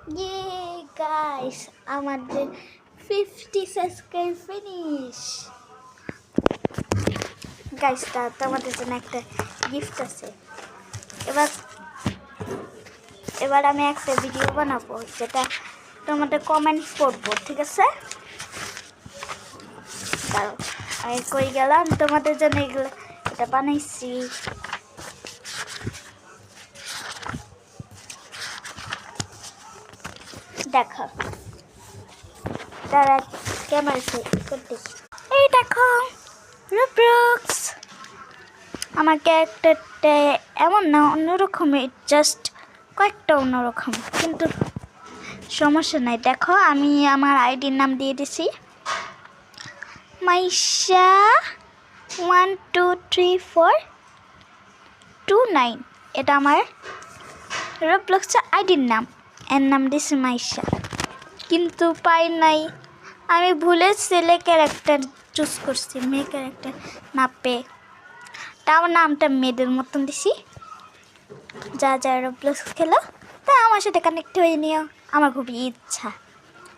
ইয়ে গাইস, আমাদের 50 subscribe finish. Guys, তোমাদের জন্য একটা গিফট আছে। এবার এবার আমি একটা ভিডিও বানাবো যেটা তোমাদের কমেন্ট করবো, ঠিক আছে? দাঁড়াও, আমি কই গেলাম? তোমাদের জন্য এগুলো এটা বানাইছি। দেখো, তারা ক্যামেরা করতেছি। এই দেখো, রোবলক্স। আমার ক্যারেক্টারটা এমন না, অন্যরকমের, জাস্ট কয়েকটা অন্যরকম, কিন্তু সমস্যা নাই। দেখো, আমি আমার আইডির নাম দিয়ে দিছি মাইশা 123429। এটা আমার রোবলক্সের আইডির নাম, এর নাম দিছি মাইশা। কিন্তু পাই নাই, আমি ভুলে ছেলে ক্যারেক্টার চুজ করছি, মেয়ে ক্যারেক্টার না পেয়ে। তাও নামটা মেয়েদের মতন দিছি। যা যা রোবলক্স খেলো তা আমার সাথে কানেক্ট হয়ে নিও। আমার খুবই ইচ্ছা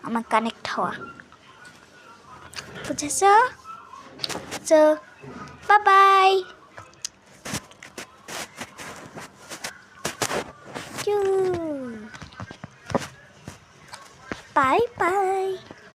আমার কানেক্ট হওয়া, বুঝেছ? তো বাই বাই বাই।